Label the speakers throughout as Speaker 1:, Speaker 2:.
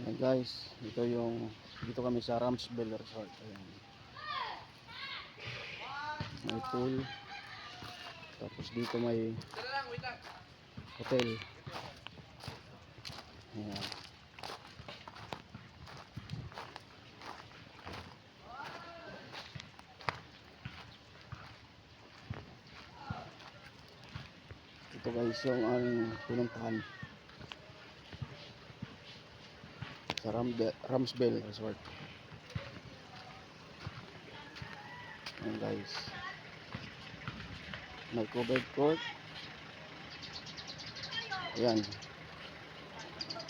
Speaker 1: Ayan guys, dito kami sa Ramsbell Resort. Ayan. May pool. Tapos dito may hotel. Ayan. Ito guys yung aming pinuntahan sa Ramsbell Resort. Ayan guys, may covered court. Ayan,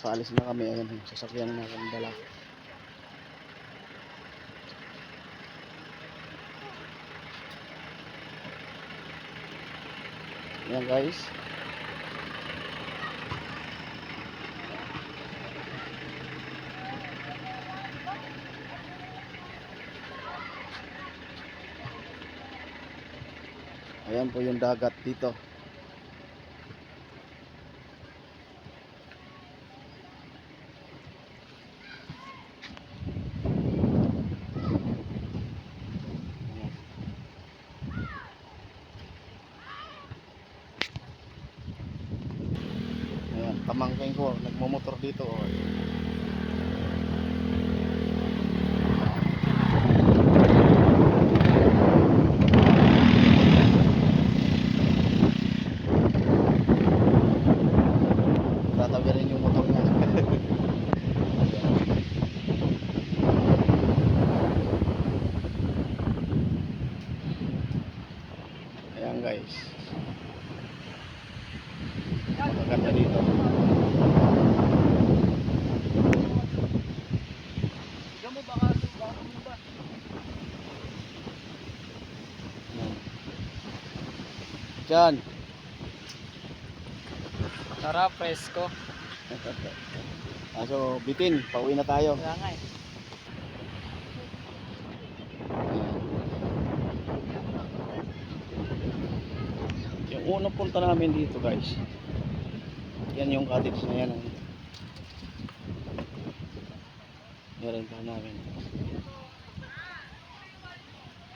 Speaker 1: paalis na kami. Ayan, sasakyan na kami dala. Ayan guys, ayan po yung dagat dito. Ayan, pamangkin ko nagmumotor dito. Tatawirin yung motor niya. Ayan guys, maganda dito. Diyan.
Speaker 2: Sarap, presko.
Speaker 1: So, bitin, pauwi na tayo.
Speaker 2: Kaya nga eh.
Speaker 1: Yung unang punta namin dito guys, yan yung cottage na yan. Nirenta namin.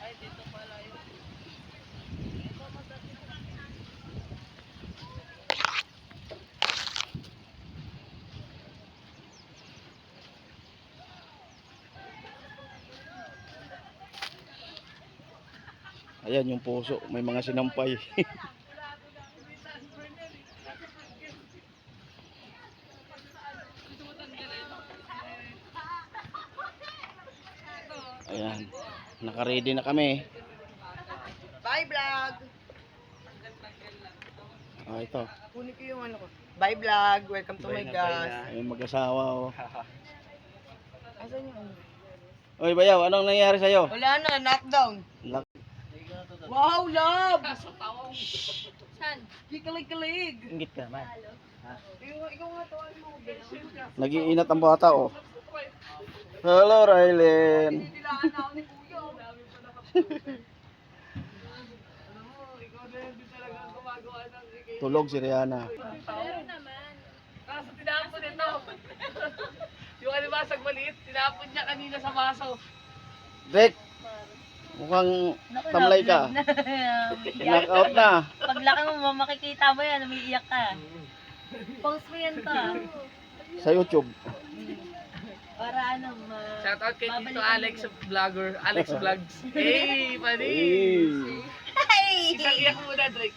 Speaker 2: Ay, dito pala yun.
Speaker 1: Ayan yung puso, may mga sinampay. Ayan, naka-ready na kami.
Speaker 2: Bye vlog!
Speaker 1: Ito.
Speaker 2: Kunin ko yung ano ko. Bye vlog! Welcome to my gas.
Speaker 1: Ayun, mag-asawa oh.
Speaker 2: Asan yung ano?
Speaker 1: Oy bayaw, anong nangyari sa'yo?
Speaker 2: Wala na, knockdown. Wow, love! Saan? Kikalig-kalig.
Speaker 1: Ingit ka man.
Speaker 2: Ikaw nga tawag mo.
Speaker 1: Nag-iinat ang bata oh. Hello Rylen.
Speaker 2: Nilaan na ako ni Kuya. Ikaw na din talaga gumagawa ng
Speaker 1: Tulog si Rihanna.
Speaker 2: Pero naman. Kaso tinapon ito. Yung alibasag maliit, tinapon niya kanina sa baso.
Speaker 1: Drake, mukhang tamlay ka. Knock-out na.
Speaker 3: Paglaki mo, makikita mo yan, umiiyak ka. Post mo yan pa.
Speaker 1: Sa YouTube.
Speaker 3: Para ano,
Speaker 2: Shout out kay Tito Alex Vlogger, Alex Vlogs. Hey, buddy!
Speaker 1: Hey.
Speaker 3: Hey!
Speaker 2: Isang iyak muna, Drake.